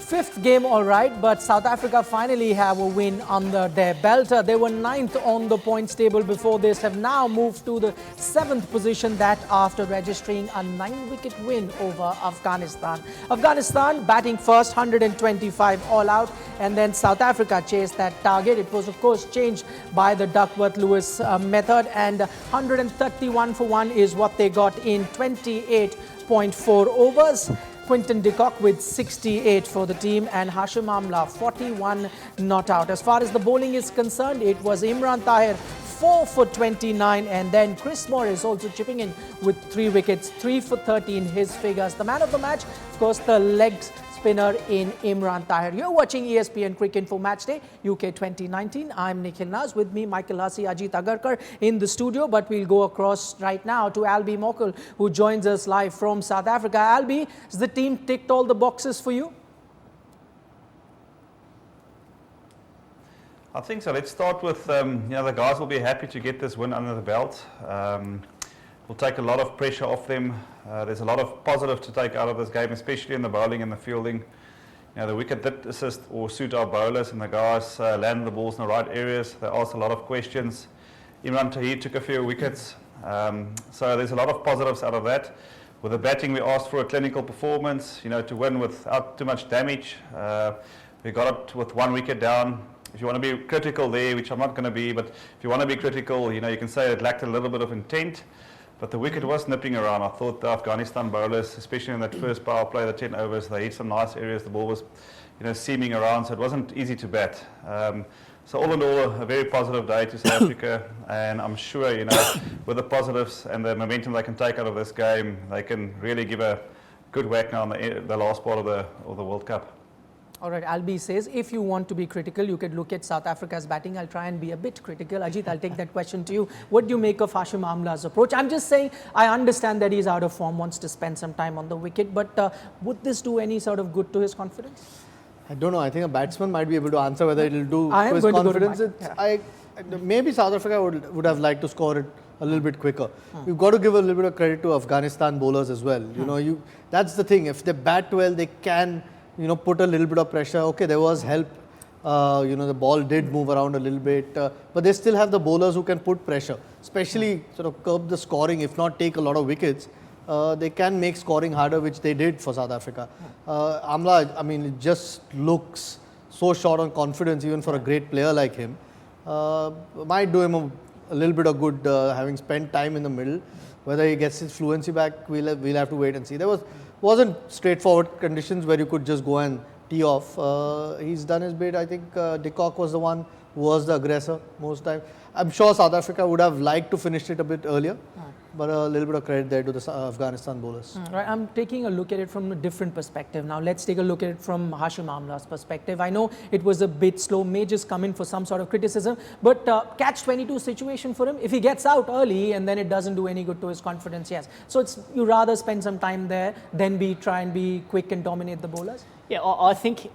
Fifth game all right, but South Africa finally have a win under their belt. They were 9th on the points table before this, have now moved to the 7th position, that after registering a 9-wicket win over Afghanistan. Afghanistan batting first, 125 all out, and then South Africa chased that target. It was of course changed by the Duckworth-Lewis method, and 131 for 1 is what they got in 28.4 overs. Quinton de Kock with 68 for the team, and Hashim Amla 41 not out. As far as the bowling is concerned, it was Imran Tahir 4 for 29, and then Chris Morris also chipping in with 3 wickets, 3 for 30 in his figures. The man of the match, of course, the leg spinner in Imran Tahir. You're watching ESPN Cricinfo Matchday UK 2019. I'm Nikhil Naz. With me, Michael Hasi, Ajit Agarkar in the studio. But we'll go across right now to Albie Mokel, who joins us live from South Africa. Albie, has the team ticked all the boxes for you? I think so. Let's start with, the guys will be happy to get this win under the belt. Will take a lot of pressure off them. There's a lot of positive to take out of this game, especially in the bowling and the fielding. The wicket did assist or suit our bowlers, and the guys landed the balls in the right areas. They asked a lot of questions. Imran Tahir took a few wickets. So there's a lot of positives out of that. With the batting, we asked for a clinical performance, to win without too much damage. We got it with 1 wicket down. If you want to be critical there, which I'm not going to be, but if you want to be critical, you can say it lacked a little bit of intent. But the wicket was nipping around. I thought the Afghanistan bowlers, especially in that first power play, the 10 overs, they hit some nice areas. The ball was, seaming around, so it wasn't easy to bat. So all in all, a very positive day to South Africa, and I'm sure, with the positives and the momentum they can take out of this game, they can really give a good whack now in the last part of the World Cup. All right, Albie says, if you want to be critical, you could look at South Africa's batting. I'll try and be a bit critical. Ajit, I'll take that question to you. What do you make of Hashim Amla's approach? I'm just saying, I understand that he's out of form, wants to spend some time on the wicket, but would this do any sort of good to his confidence? I don't know. I think a batsman might be able to answer whether it will do to his confidence. Maybe South Africa would have liked to score it a little bit quicker. You've got to give a little bit of credit to Afghanistan bowlers as well. That's the thing. If they bat well, they can put a little bit of pressure. Okay, there was help. The ball did move around a little bit, but they still have the bowlers who can put pressure, especially sort of curb the scoring, if not take a lot of wickets. They can make scoring harder, which they did for South Africa. Amla, it just looks so short on confidence, even for a great player like him. Might do him a little bit of good, having spent time in the middle. Whether he gets his fluency back, we'll have to wait and see. There wasn't straightforward conditions where you could just go and tee off. He's done his bit. I think de Kock was the one who was the aggressor most time. I'm sure South Africa would have liked to finish it a bit earlier, but a little bit of credit there to the Afghanistan bowlers. Right, I'm taking a look at it from a different perspective. Now let's take a look at it from Hashim Amla's perspective. I know it was a bit slow, may just come in for some sort of criticism, but catch-22 situation for him. If he gets out early and then it doesn't do any good to his confidence, yes. So you rather spend some time there than try and be quick and dominate the bowlers? Yeah, I think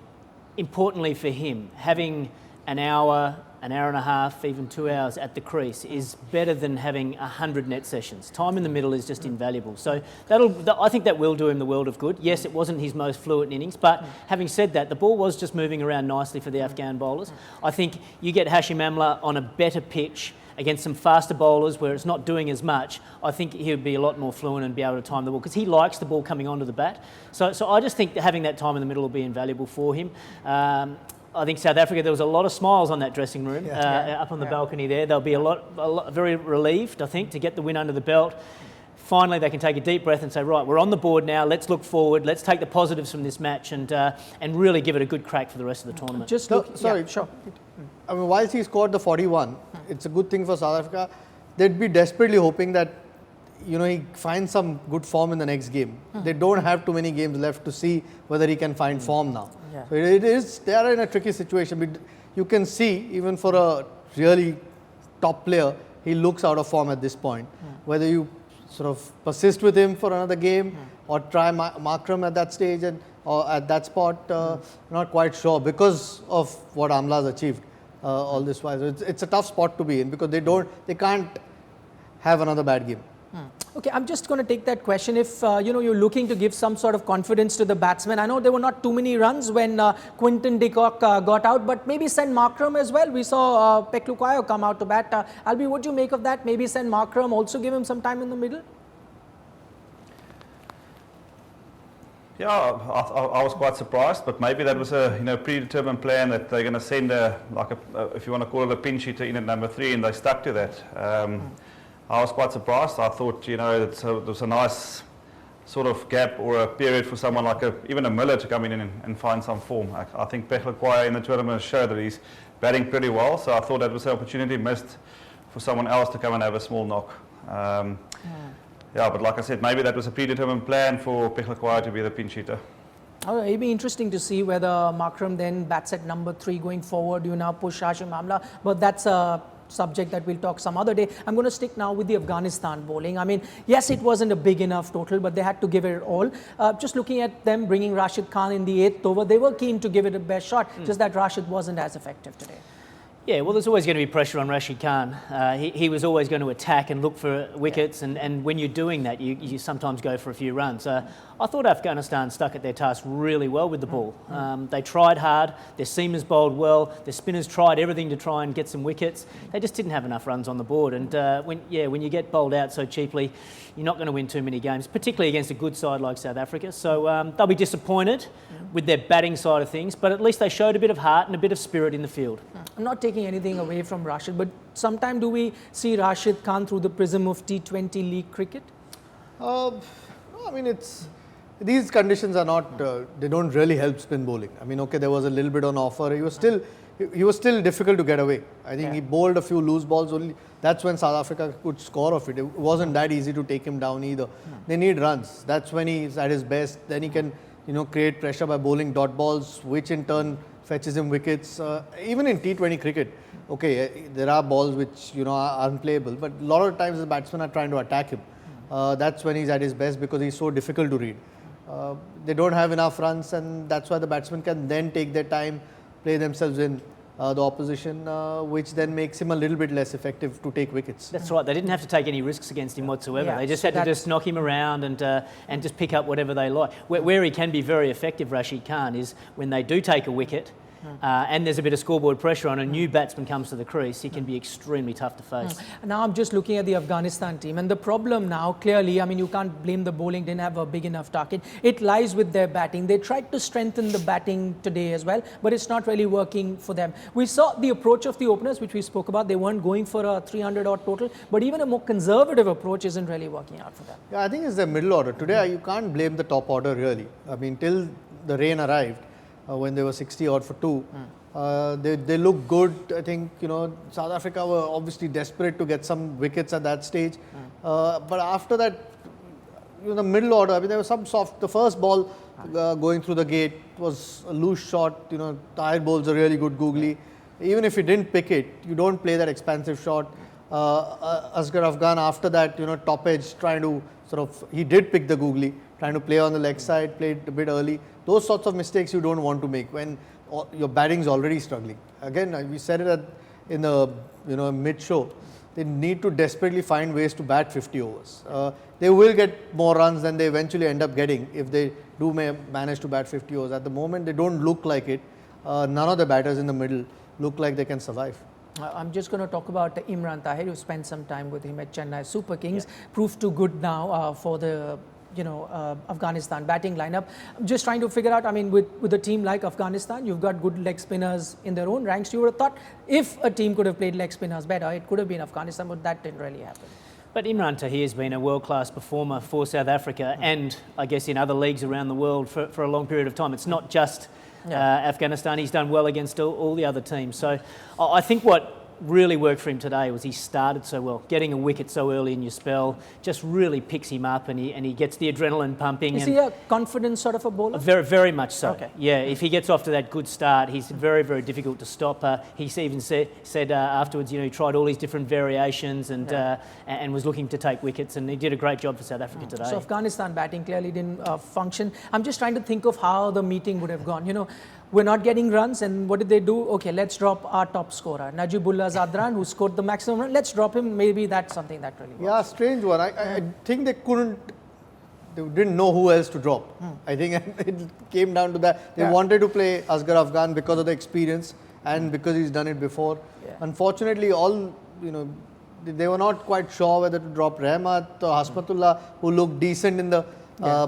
importantly for him, having an hour and a half, even 2 hours at the crease is better than having 100 net sessions. Time in the middle is just invaluable. So I think that will do him the world of good. Yes, it wasn't his most fluent innings, but having said that, the ball was just moving around nicely for the Afghan bowlers. I think you get Hashim Amla on a better pitch against some faster bowlers where it's not doing as much. I think he would be a lot more fluent and be able to time the ball because he likes the ball coming onto the bat. So I just think that having that time in the middle will be invaluable for him. I think South Africa, there was a lot of smiles on that dressing room, up on the balcony there. They'll be a lot very relieved, I think, to get the win under the belt. Finally, they can take a deep breath and say, right, we're on the board now, let's look forward, let's take the positives from this match and really give it a good crack for the rest of the tournament. Sure. Whilst he scored the 41, it's a good thing for South Africa. They'd be desperately hoping that he finds some good form in the next game. They don't have too many games left to see whether he can find form now. So they are in a tricky situation. But you can see, even for a really top player, he looks out of form at this point. Whether you sort of persist with him for another game or try Markram at that stage or at that spot, not quite sure because of what Amla's achieved all this while. So it's a tough spot to be in because they can't have another bad game. Okay, I'm just going to take that question. If you're looking to give some sort of confidence to the batsmen, I know there were not too many runs when Quinton de Kock got out, but maybe send Markram as well. We saw Peklukayo come out to bat. Albi, what do you make of that? Maybe send Markram, also give him some time in the middle? Yeah, I was quite surprised, but maybe that was a predetermined plan that they're going to send if you want to call it a pinch hitter in at number 3, and they stuck to that. I was quite surprised. I thought, there was a nice sort of gap or a period for someone like even a Miller to come in and find some form. I think Peklukayo in the tournament showed that he's batting pretty well, so I thought that was an opportunity missed for someone else to come and have a small knock. Yeah, but like I said, maybe that was a predetermined plan for Peklukayo to be the pinch hitter. Oh, it'll be interesting to see whether Markram then bats at number 3 going forward. You now push Hashim Amla, but that's a subject that we'll talk some other day. I'm going to stick now with the Afghanistan bowling. I mean, yes, it wasn't a big enough total, but they had to give it all. Just looking at them bringing Rashid Khan in the 8th over, they were keen to give it a best shot, just that Rashid wasn't as effective today. Yeah, well, there's always going to be pressure on Rashid Khan. He was always going to attack and look for wickets, and when you're doing that, you sometimes go for a few runs. I thought Afghanistan stuck at their task really well with the ball. They tried hard, their seamers bowled well, their spinners tried everything to try and get some wickets. They just didn't have enough runs on the board, and when you get bowled out so cheaply, you're not going to win too many games, particularly against a good side like South Africa. So they'll be disappointed with their batting side of things, but at least they showed a bit of heart and a bit of spirit in the field. I'm not taking anything away from Rashid, but sometime do we see Rashid Khan through the prism of T20 league cricket? No, I mean, these conditions are not, they don't really help spin bowling. I mean, okay, there was a little bit on offer. He was still difficult to get away. I think he bowled a few loose balls only. That's when South Africa could score off it. It wasn't that easy to take him down either. They need runs. That's when he's at his best. Then he can, create pressure by bowling dot balls, which in turn fetches him wickets. Even in T20 cricket, okay, there are balls which, are unplayable, but a lot of times the batsmen are trying to attack him. That's when he's at his best because he's so difficult to read. They don't have enough runs, and that's why the batsmen can then take their time, play themselves in the opposition, which then makes him a little bit less effective to take wickets. That's right. They didn't have to take any risks against him whatsoever. Yeah, they just had to just knock him around and just pick up whatever they like. Where he can be very effective, Rashid Khan, is when they do take a wicket, and there's a bit of scoreboard pressure on a new batsman comes to the crease, he can be extremely tough to face. Now I'm just looking at the Afghanistan team, and the problem now, clearly, I mean, you can't blame the bowling, didn't have a big enough target. It lies with their batting. They tried to strengthen the batting today as well, but it's not really working for them. We saw the approach of the openers, which we spoke about. They weren't going for a 300-odd total, but even a more conservative approach isn't really working out for them. Yeah, I think it's the middle order. Today, you can't blame the top order really. I mean, till the rain arrived, when they were 60 odd for 2. They look good. I think, South Africa were obviously desperate to get some wickets at that stage. But after that, the middle order, I mean, there was some soft. The first ball going through the gate was a loose shot. Tired bowls are really good googly. Even if you didn't pick it, you don't play that expansive shot. Asghar Afghan after that, top edge trying to he did pick the googly, trying to play on the leg side, played a bit early. Those sorts of mistakes you don't want to make when your batting's already struggling. Again, we said it in the mid-show. They need to desperately find ways to bat 50 overs. They will get more runs than they eventually end up getting if they do manage to bat 50 overs. At the moment, they don't look like it. None of the batters in the middle look like they can survive. I'm just going to talk about Imran Tahir, who spent some time with him at Chennai Super Kings. Proved too good now for the Afghanistan batting lineup. I'm just trying to figure out, I mean, with a team like Afghanistan, you've got good leg spinners in their own ranks. You would have thought if a team could have played leg spinners better, it could have been Afghanistan, but that didn't really happen. But Imran Tahir has been a world-class performer for South Africa and I guess in other leagues around the world for a long period of time. It's not just Afghanistan. He's done well against all the other teams. So I think what really worked for him today was he started so well. Getting a wicket so early in your spell just really picks him up and he gets the adrenaline pumping. Is he a confident sort of a bowler? Very, very much so. Okay. Yeah, if he gets off to that good start, he's very, very difficult to stop. He even said afterwards, he tried all these different variations and was looking to take wickets, and he did a great job for South Africa today. So Afghanistan batting clearly didn't function. I'm just trying to think of how the meeting would have gone. we're not getting runs, and what did they do? Okay, let's drop our top scorer, Najibullah Zadran, who scored the maximum run. Let's drop him. Maybe that's something that really works. Yeah, strange one. I think they didn't know who else to drop. I think it came down to that. They wanted to play Asghar Afghan because of the experience and because he's done it before. Yeah. Unfortunately, they were not quite sure whether to drop Rahmat or Hasmatullah, who looked decent in the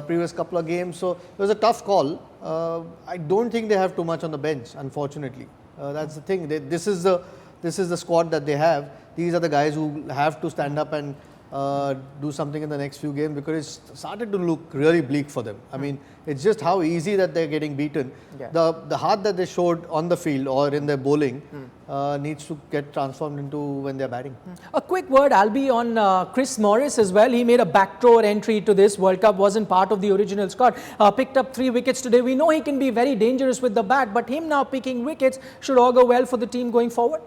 previous couple of games. So it was a tough call. I don't think they have too much on the bench, unfortunately. That's the thing. This is the squad that they have. These are the guys who have to stand up and do something in the next few games, because it's started to look really bleak for them. I mean, it's just how easy that they're getting beaten. Yeah. The heart that they showed on the field or in their bowling needs to get transformed into when they're batting. A quick word, Albi, on Chris Morris as well. He made a backdoor entry to this World Cup, wasn't part of the original squad. Picked up 3 wickets today. We know he can be very dangerous with the bat, but him now picking wickets should augur well for the team going forward.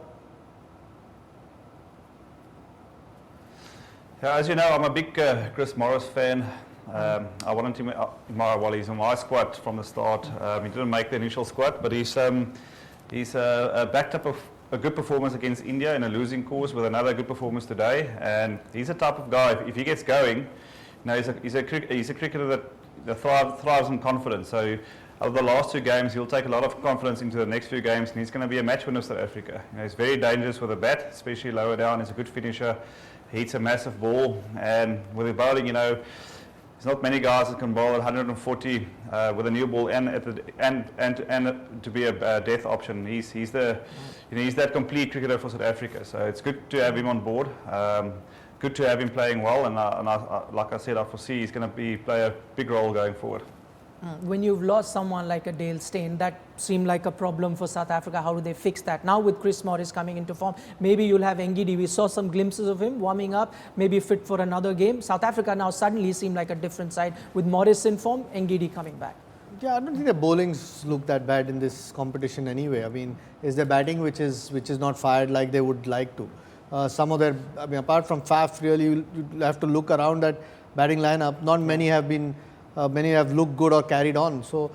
Yeah, as you know, I'm a big Chris Morris fan. I wanted him while he's in my squad from the start. He didn't make the initial squad, but he's backed up a good performance against India in a losing cause with another good performance today. And he's a type of guy, if he gets going, he's a cricketer that thrives on confidence. So out of the last 2 games, he'll take a lot of confidence into the next few games, and he's going to be a match winner for South Africa. He's very dangerous with a bat, especially lower down. He's a good finisher. He hits a massive ball, and with his bowling, there's not many guys that can bowl at 140 with a new ball and to be a death option. He's that complete cricketer for South Africa. So it's good to have him on board. Good to have him playing well, and like I said, I foresee he's going to play a big role going forward. When you've lost someone like a Dale Steyn, that seemed like a problem for South Africa. How do they fix that? Now with Chris Morris coming into form, maybe you'll have Ngidi. We saw some glimpses of him warming up, maybe fit for another game. South Africa now suddenly seem like a different side with Morris in form, Ngidi coming back. Yeah, I don't think their bowlings look that bad in this competition anyway. I mean, is their batting which is not fired like they would like to. Some of their, apart from Faf, really, you have to look around that batting lineup. Not many have been. Many have looked good or carried on. So,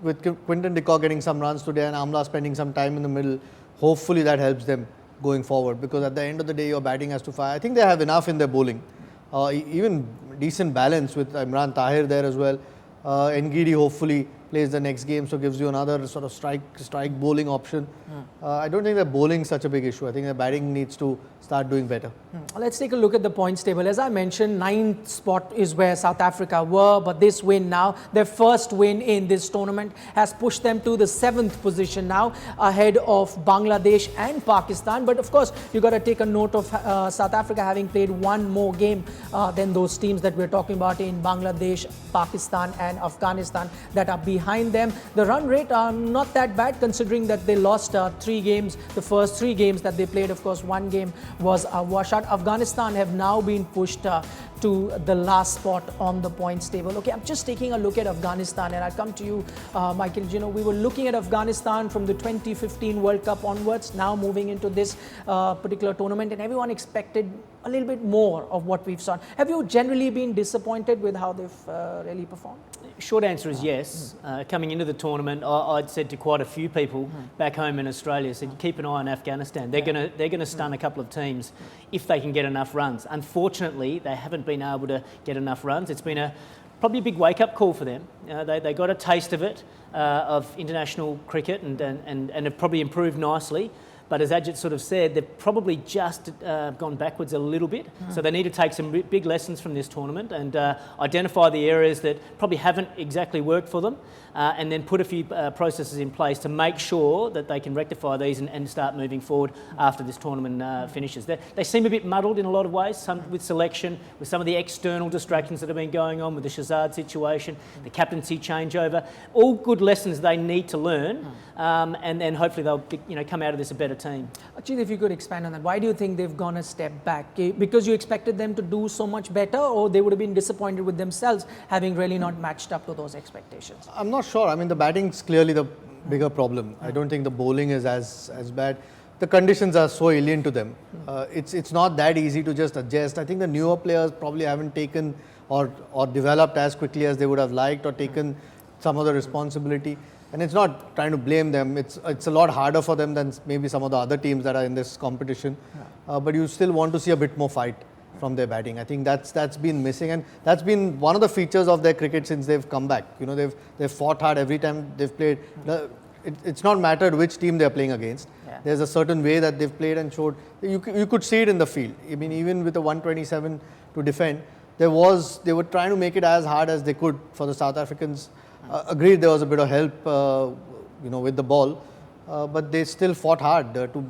with Quinton de Kock getting some runs today and Amla spending some time in the middle, hopefully that helps them going forward, because at the end of the day, your batting has to fire. I think they have enough in their bowling. Even decent balance with Imran Tahir there as well. Ngidi hopefully plays the next game, so gives you another sort of strike bowling option. I don't think their bowling is such a big issue. I think their batting needs to start doing better. Let's take a look at the points table. As I mentioned, 9th spot is where South Africa were, but this win now, their first win in this tournament, has pushed them to the 7th position now, ahead of Bangladesh and Pakistan. But of course, you got to take a note of South Africa having played one more game than those teams that we're talking about in Bangladesh, Pakistan and Afghanistan that are behind them. The run rate are not that bad, considering that they lost 3 games, the first 3 games that they played. Of course, 1 game was a washout. Afghanistan have now been pushed to the last spot on the points table. Okay, I'm just taking a look at Afghanistan, and I'll come to you, Michael. We were looking at Afghanistan from the 2015 World Cup onwards, now moving into this particular tournament, and everyone expected a little bit more of what we've seen. Have you generally been disappointed with how they've really performed? Short answer is yes. Coming into the tournament, I'd said to quite a few people back home in Australia, said keep an eye on Afghanistan. They're going to stun a couple of teams if they can get enough runs. Unfortunately, they haven't been able to get enough runs. It's been probably a big wake-up call for them. They got a taste of it, of international cricket, and have probably improved nicely. But as Ajit sort of said, they've probably just gone backwards a little bit. So they need to take some big lessons from this tournament and identify the areas that probably haven't exactly worked for them, and then put a few processes in place to make sure that they can rectify these and start moving forward after this tournament finishes. They seem a bit muddled in a lot of ways, some with selection, with some of the external distractions that have been going on with the Shazad situation, the captaincy changeover. All good lessons they need to learn, and then hopefully they'll come out of this a better team. Actually, if you could expand on that, why do you think they've gone a step back? Because you expected them to do so much better, or they would have been disappointed with themselves having really not matched up to those expectations? I'm not sure. I mean, the batting's clearly the bigger problem. I don't think the bowling is as bad. The conditions are so alien to them. It's not that easy to just adjust. I think the newer players probably haven't taken or developed as quickly as they would have liked, or taken some of the responsibility. and it's not trying to blame them. It's a lot harder for them than maybe some of the other teams that are in this competition. But you still want to see a bit more fight from their batting. I think that's been missing, and that's been one of the features of their cricket since they've come back. You know, they've fought hard every time they've played. It's not mattered which team they're playing against. There's a certain way that they've played and showed. You could see it in the field. I mean, even with the 127 to defend, they were trying to make it as hard as they could for the South Africans. Agreed, there was a bit of help, with the ball. But they still fought hard to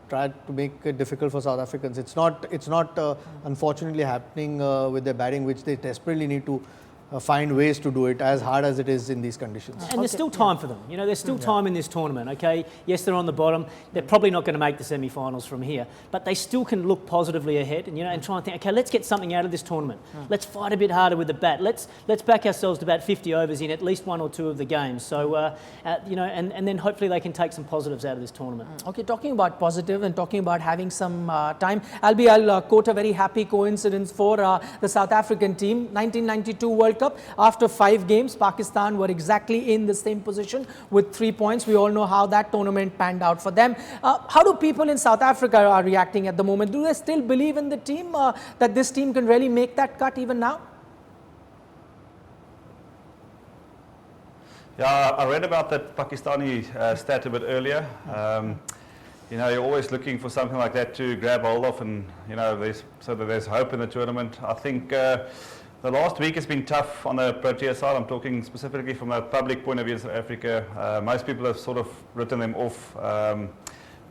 try to make it difficult for South Africans. It's not unfortunately happening with their batting, which they desperately need to find ways to do it as hard as it is in these conditions. And there's still time for them. You know, there's still time in this tournament, okay? Yes, they're on the bottom. They're probably not going to make the semi-finals from here, but they still can look positively ahead and, and try and think, okay, let's get something out of this tournament. Let's fight a bit harder with the bat. Let's back ourselves to about 50 overs in at least one or two of the games. So, and then hopefully they can take some positives out of this tournament. Okay, talking about positive and talking about having some time, I'll quote a very happy coincidence for the South African team. 1992 World Cup. After 5 games, Pakistan were exactly in the same position with 3 points. We all know how that tournament panned out for them. How do people in South Africa are reacting at the moment? Do they still believe in the team, that this team can really make that cut even now? Yeah, I read about that Pakistani stat a bit earlier. You're always looking for something like that to grab hold of, and so that there's hope in the tournament. I think the last week has been tough on the Protea side. I'm talking specifically from a public point of view in South Africa. Most people have sort of written them off,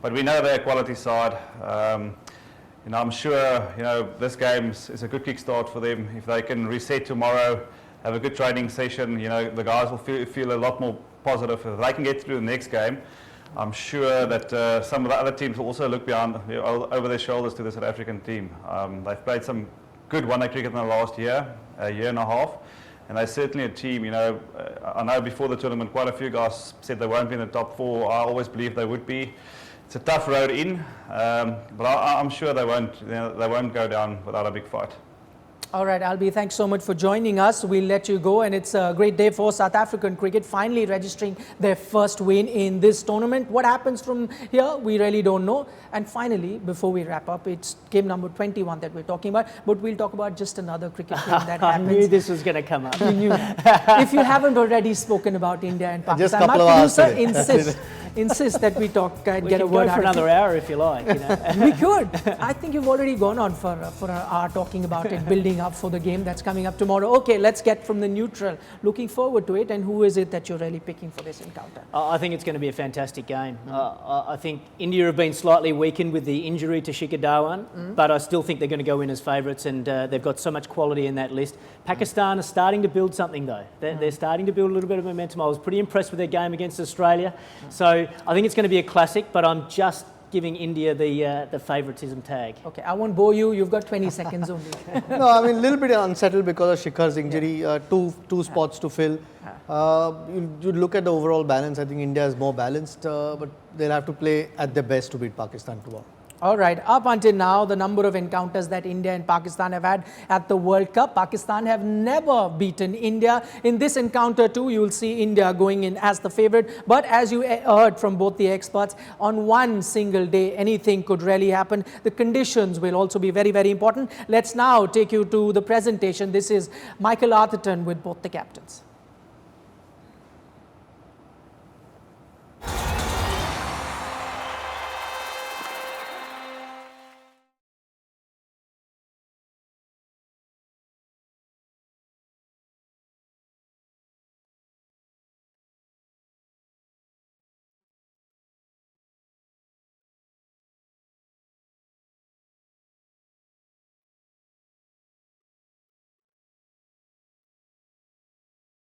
but we know they're a quality side. I'm sure this game is a good kickstart for them. If they can reset tomorrow, have a good training session, the guys will feel a lot more positive. If they can get through the next game, I'm sure that some of the other teams will also look over their shoulders to the South African team. They've played some good one-day cricket in the last year and a half, and they're certainly a team. I know before the tournament, quite a few guys said they won't be in the top 4. I always believed they would be. It's a tough road in, but I'm sure they won't go down without a big fight. All right, Albi, thanks so much for joining us. We'll let you go, and it's a great day for South African cricket, finally registering their first win in this tournament. What happens from here, we really don't know. And finally, before we wrap up, it's game number 21 that we're talking about, but we'll talk about just another cricket game that happens. I knew this was going to come up. If you haven't already spoken about India and Pakistan, my producer insists that we talk, get a word out. We can go for another hour if you like. We could. I think you've already gone on for an hour talking about it, building up for the game that's coming up tomorrow. Okay, let's get from the neutral. Looking forward to it. And who is it that you're really picking for this encounter? I think it's going to be a fantastic game. I think India have been slightly weakened with the injury to Shikhar Dhawan, but I still think they're going to go in as favourites, and they've got so much quality in that list. Pakistan are starting to build something though. They're starting to build a little bit of momentum. I was pretty impressed with their game against Australia. So I think it's going to be a classic, but I'm just giving India the favouritism tag. Okay, I won't bore you. You've got 20 seconds only. No, I mean, a little bit unsettled because of Shikhar's injury. Two spots to fill. You look at the overall balance. I think India is more balanced, but they'll have to play at their best to beat Pakistan tomorrow. All right, up until now, the number of encounters that India and Pakistan have had at the World Cup, Pakistan have never beaten India. In this encounter too, you will see India going in as the favourite. But as you heard from both the experts, on one single day, anything could really happen. The conditions will also be very, very important. Let's now take you to the presentation. This is Michael Atherton with both the captains.